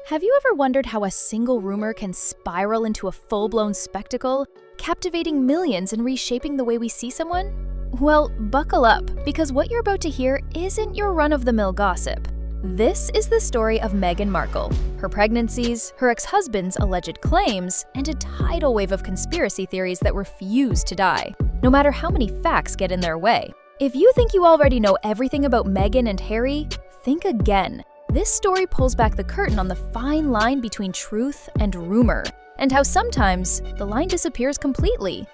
Have you ever wondered how a single rumor can spiral into a full-blown spectacle, captivating millions and reshaping the way we see someone? Well, buckle up, because what you're about to hear isn't your run-of-the-mill gossip. This is the story of Meghan Markle, her pregnancies, her ex-husband's alleged claims, and a tidal wave of conspiracy theories that refuse to die, no matter how many facts get in their way. If you think you already know everything about Meghan and Harry, think again. This story pulls back the curtain on the fine line between truth and rumor, and how sometimes the line disappears completely.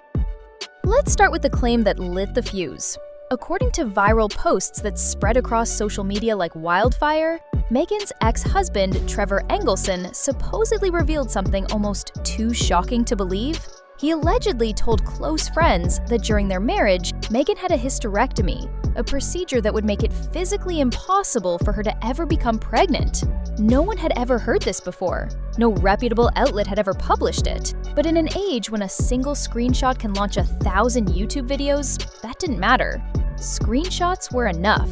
Let's start with the claim that lit the fuse. According to viral posts that spread across social media like wildfire, Meghan's ex-husband, Trevor Engelson, supposedly revealed something almost too shocking to believe. He allegedly told close friends that during their marriage, Meghan had a hysterectomy, a procedure that would make it physically impossible for her to ever become pregnant. No one had ever heard this before. No reputable outlet had ever published it. But in an age when a single screenshot can launch 1,000 YouTube videos, that didn't matter. Screenshots were enough.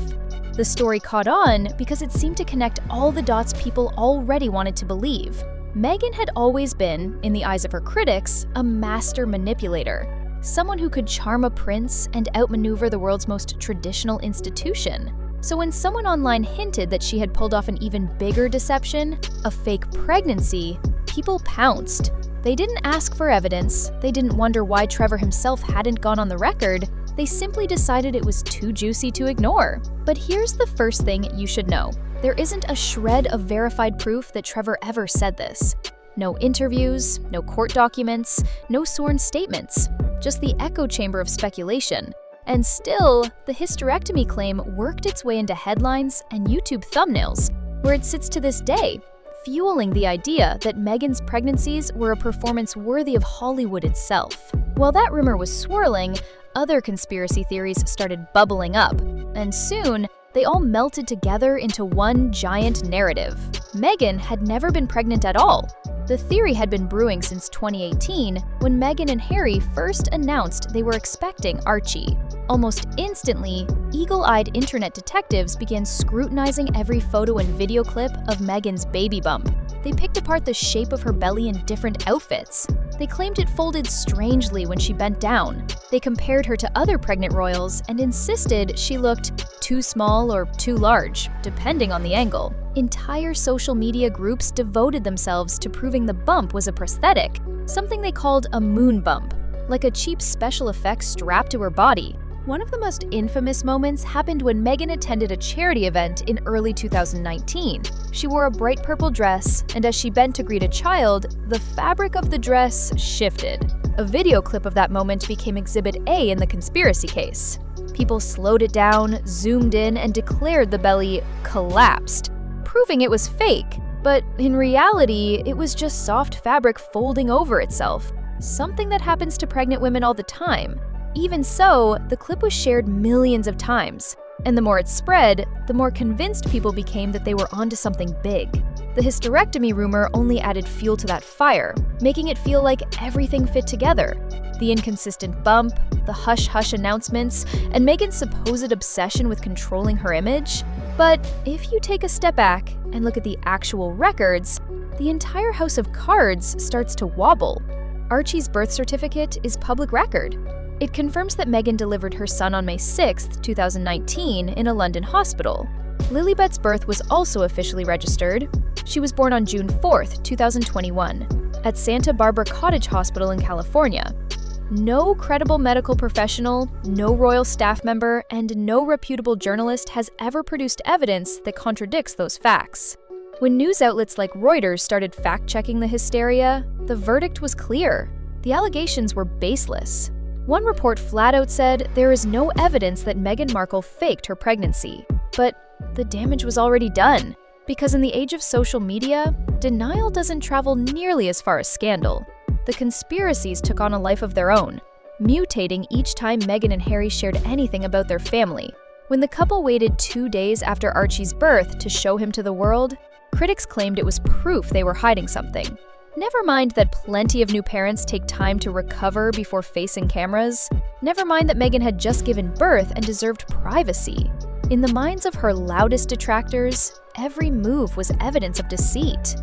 The story caught on because it seemed to connect all the dots people already wanted to believe. Meghan had always been, in the eyes of her critics, a master manipulator. Someone who could charm a prince and outmaneuver the world's most traditional institution. So when someone online hinted that she had pulled off an even bigger deception, a fake pregnancy, people pounced. They didn't ask for evidence, they didn't wonder why Trevor himself hadn't gone on the record, they simply decided it was too juicy to ignore. But here's the first thing you should know. There isn't a shred of verified proof that Trevor ever said this. No interviews, no court documents, no sworn statements, just the echo chamber of speculation. And still, the hysterectomy claim worked its way into headlines and YouTube thumbnails, where it sits to this day, fueling the idea that Meghan's pregnancies were a performance worthy of Hollywood itself. While that rumor was swirling, other conspiracy theories started bubbling up, and soon, they all melted together into one giant narrative. Meghan had never been pregnant at all. The theory had been brewing since 2018, when Meghan and Harry first announced they were expecting Archie. Almost instantly, eagle-eyed internet detectives began scrutinizing every photo and video clip of Meghan's baby bump. They picked apart the shape of her belly in different outfits. They claimed it folded strangely when she bent down. They compared her to other pregnant royals and insisted she looked too small or too large, depending on the angle. Entire social media groups devoted themselves to proving the bump was a prosthetic, something they called a moon bump, like a cheap special effect strapped to her body. One of the most infamous moments happened when Meghan attended a charity event in early 2019. She wore a bright purple dress, and as she bent to greet a child, the fabric of the dress shifted. A video clip of that moment became Exhibit A in the conspiracy case. People slowed it down, zoomed in, and declared the belly collapsed, proving it was fake. But in reality, it was just soft fabric folding over itself, something that happens to pregnant women all the time. Even so, the clip was shared millions of times, and the more it spread, the more convinced people became that they were onto something big. The hysterectomy rumor only added fuel to that fire, making it feel like everything fit together. The inconsistent bump, the hush-hush announcements, and Meghan's supposed obsession with controlling her image. But if you take a step back and look at the actual records, the entire house of cards starts to wobble. Archie's birth certificate is public record. It confirms that Meghan delivered her son on May 6, 2019, in a London hospital. Lilibet's birth was also officially registered. She was born on June 4, 2021, at Santa Barbara Cottage Hospital in California. No credible medical professional, no royal staff member, and no reputable journalist has ever produced evidence that contradicts those facts. When news outlets like Reuters started fact-checking the hysteria, the verdict was clear. The allegations were baseless. One report flat out said there is no evidence that Meghan Markle faked her pregnancy. But the damage was already done, because in the age of social media, denial doesn't travel nearly as far as scandal. The conspiracies took on a life of their own, mutating each time Meghan and Harry shared anything about their family. When the couple waited 2 days after Archie's birth to show him to the world, critics claimed it was proof they were hiding something. Never mind that plenty of new parents take time to recover before facing cameras. Never mind that Meghan had just given birth and deserved privacy. In the minds of her loudest detractors, every move was evidence of deceit.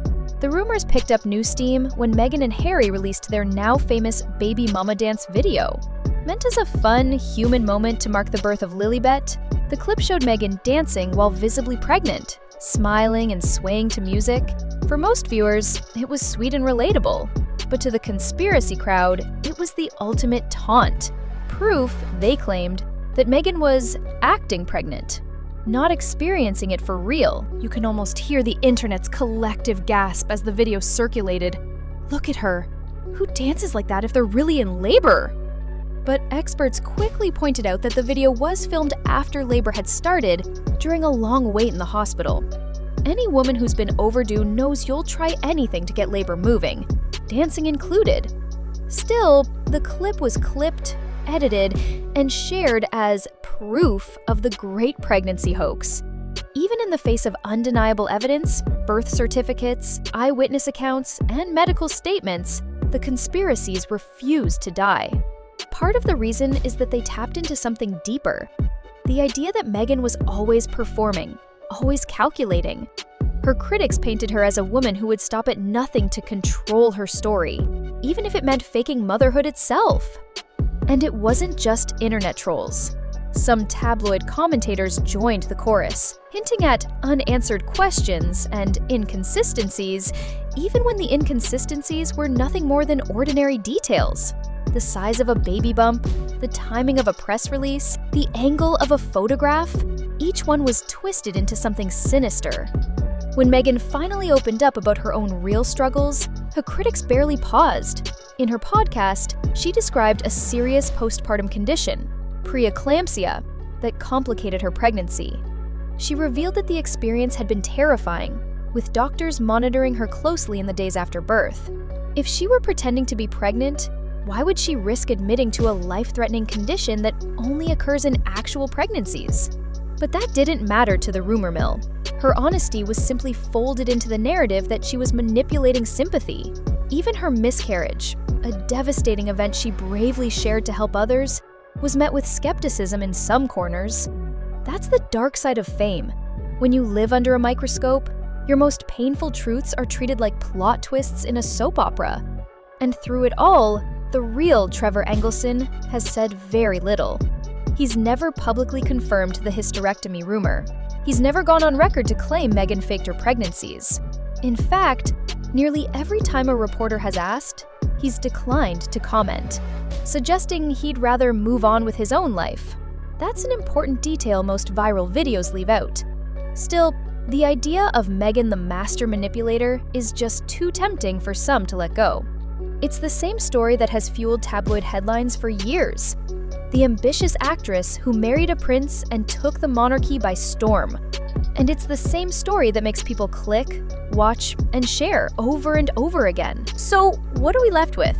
The rumors picked up new steam when Meghan and Harry released their now famous baby mama dance video. Meant as a fun, human moment to mark the birth of Lilibet, the clip showed Meghan dancing while visibly pregnant, smiling and swaying to music. For most viewers, it was sweet and relatable, but to the conspiracy crowd, it was the ultimate taunt. Proof, they claimed, that Meghan was acting pregnant, not experiencing it for real. You can almost hear the internet's collective gasp as the video circulated. Look at her. Who dances like that if they're really in labor? But experts quickly pointed out that the video was filmed after labor had started, during a long wait in the hospital. Any woman who's been overdue knows you'll try anything to get labor moving, dancing included. Still, the clip was clipped, edited, and shared as proof of the great pregnancy hoax. Even in the face of undeniable evidence, birth certificates, eyewitness accounts, and medical statements, the conspiracies refused to die. Part of the reason is that they tapped into something deeper. The idea that Meghan was always performing, always calculating. Her critics painted her as a woman who would stop at nothing to control her story, even if it meant faking motherhood itself. And it wasn't just internet trolls. Some tabloid commentators joined the chorus, hinting at unanswered questions and inconsistencies, even when the inconsistencies were nothing more than ordinary details. The size of a baby bump, the timing of a press release, the angle of a photograph, each one was twisted into something sinister. When Meghan finally opened up about her own real struggles, her critics barely paused. In her podcast, she described a serious postpartum condition, preeclampsia, that complicated her pregnancy. She revealed that the experience had been terrifying, with doctors monitoring her closely in the days after birth. If she were pretending to be pregnant, why would she risk admitting to a life-threatening condition that only occurs in actual pregnancies? But that didn't matter to the rumor mill. Her honesty was simply folded into the narrative that she was manipulating sympathy. Even her miscarriage, a devastating event she bravely shared to help others, was met with skepticism in some corners. That's the dark side of fame. When you live under a microscope, your most painful truths are treated like plot twists in a soap opera. And through it all, the real Trevor Engelson has said very little. He's never publicly confirmed the hysterectomy rumor. He's never gone on record to claim Meghan faked her pregnancies. In fact, nearly every time a reporter has asked, he's declined to comment, suggesting he'd rather move on with his own life. That's an important detail most viral videos leave out. Still, the idea of Meghan the master manipulator is just too tempting for some to let go. It's the same story that has fueled tabloid headlines for years. The ambitious actress who married a prince and took the monarchy by storm. And it's the same story that makes people click, watch, and share over and over again. So, what are we left with?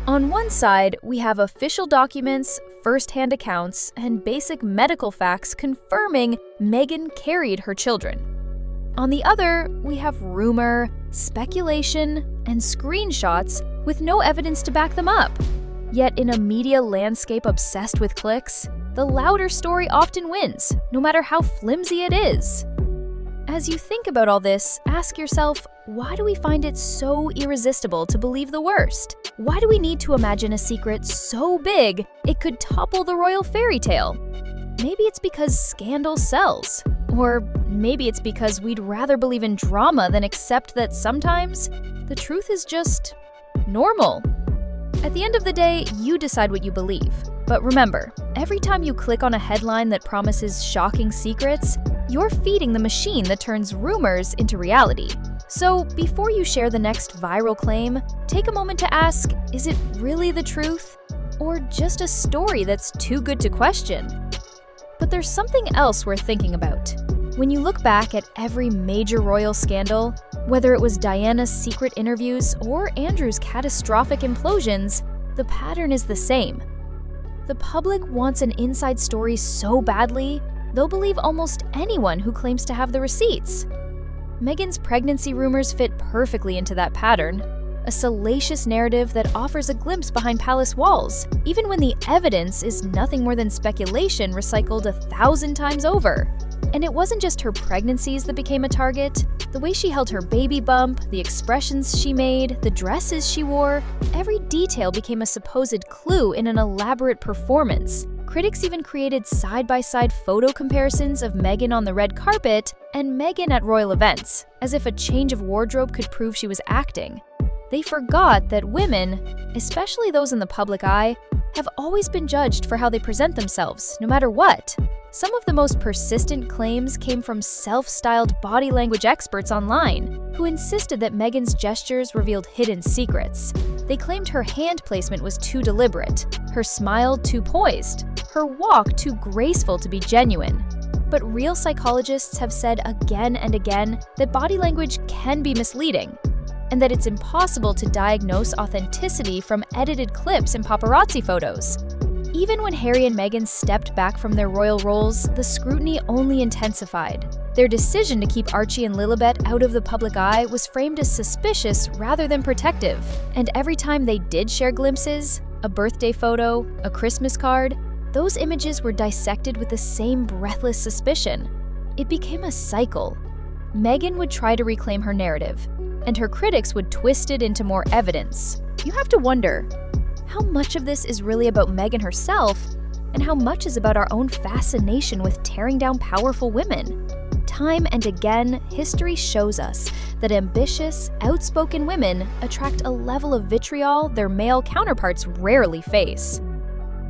On one side, we have official documents, first-hand accounts, and basic medical facts confirming Meghan carried her children. On the other, we have rumor, speculation, and screenshots with no evidence to back them up. Yet in a media landscape obsessed with clicks, the louder story often wins, no matter how flimsy it is. As you think about all this, ask yourself, why do we find it so irresistible to believe the worst? Why do we need to imagine a secret so big it could topple the royal fairy tale? Maybe it's because scandal sells. Or maybe it's because we'd rather believe in drama than accept that sometimes the truth is just normal. At the end of the day, you decide what you believe. But remember, every time you click on a headline that promises shocking secrets, you're feeding the machine that turns rumors into reality. So before you share the next viral claim, take a moment to ask, is it really the truth? Or just a story that's too good to question? But there's something else worth thinking about. When you look back at every major royal scandal, whether it was Diana's secret interviews or Andrew's catastrophic implosions, the pattern is the same. The public wants an inside story so badly, they'll believe almost anyone who claims to have the receipts. Meghan's pregnancy rumors fit perfectly into that pattern, a salacious narrative that offers a glimpse behind palace walls, even when the evidence is nothing more than speculation recycled 1,000 times over. And it wasn't just her pregnancies that became a target. The way she held her baby bump, the expressions she made, the dresses she wore, every detail became a supposed clue in an elaborate performance. Critics even created side-by-side photo comparisons of Meghan on the red carpet and Meghan at royal events, as if a change of wardrobe could prove she was acting. They forgot that women, especially those in the public eye, have always been judged for how they present themselves, no matter what. Some of the most persistent claims came from self-styled body language experts online, who insisted that Meghan's gestures revealed hidden secrets. They claimed her hand placement was too deliberate, her smile too poised, her walk too graceful to be genuine. But real psychologists have said again and again that body language can be misleading, and that it's impossible to diagnose authenticity from edited clips and paparazzi photos. Even when Harry and Meghan stepped back from their royal roles, the scrutiny only intensified. Their decision to keep Archie and Lilibet out of the public eye was framed as suspicious rather than protective. And every time they did share glimpses, a birthday photo, a Christmas card, those images were dissected with the same breathless suspicion. It became a cycle. Meghan would try to reclaim her narrative, and her critics would twist it into more evidence. You have to wonder, how much of this is really about Meghan herself, and how much is about our own fascination with tearing down powerful women? Time and again, history shows us that ambitious, outspoken women attract a level of vitriol their male counterparts rarely face.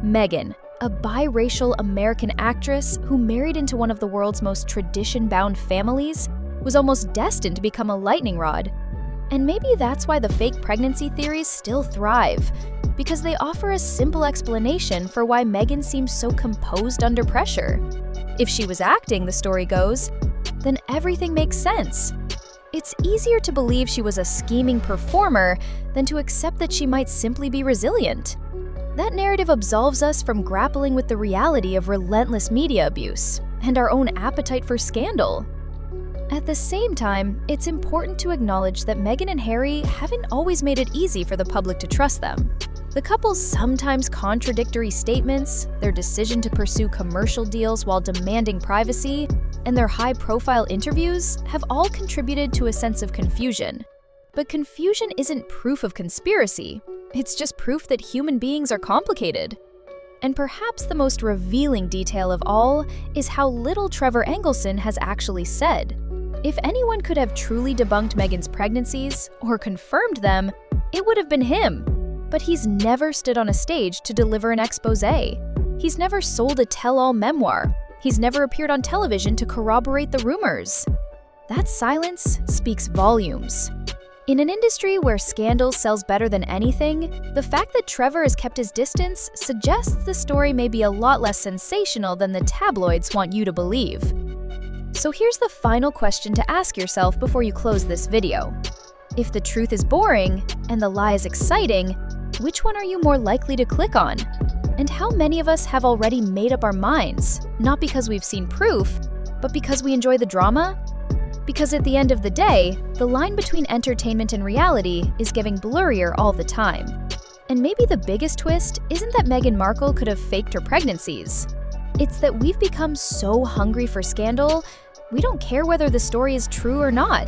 Meghan, a biracial American actress who married into one of the world's most tradition-bound families, was almost destined to become a lightning rod. And maybe that's why the fake pregnancy theories still thrive, because they offer a simple explanation for why Meghan seems so composed under pressure. If she was acting, the story goes, then everything makes sense. It's easier to believe she was a scheming performer than to accept that she might simply be resilient. That narrative absolves us from grappling with the reality of relentless media abuse and our own appetite for scandal. At the same time, it's important to acknowledge that Meghan and Harry haven't always made it easy for the public to trust them. The couple's sometimes contradictory statements, their decision to pursue commercial deals while demanding privacy, and their high-profile interviews have all contributed to a sense of confusion. But confusion isn't proof of conspiracy. It's just proof that human beings are complicated. And perhaps the most revealing detail of all is how little Trevor Engelson has actually said. If anyone could have truly debunked Meghan's pregnancies or confirmed them, it would have been him. But he's never stood on a stage to deliver an exposé. He's never sold a tell-all memoir. He's never appeared on television to corroborate the rumors. That silence speaks volumes. In an industry where scandal sells better than anything, the fact that Trevor has kept his distance suggests the story may be a lot less sensational than the tabloids want you to believe. So here's the final question to ask yourself before you close this video. If the truth is boring and the lie is exciting, which one are you more likely to click on? And how many of us have already made up our minds, not because we've seen proof, but because we enjoy the drama? Because at the end of the day, the line between entertainment and reality is getting blurrier all the time. And maybe the biggest twist isn't that Meghan Markle could have faked her pregnancies. It's that we've become so hungry for scandal, we don't care whether the story is true or not.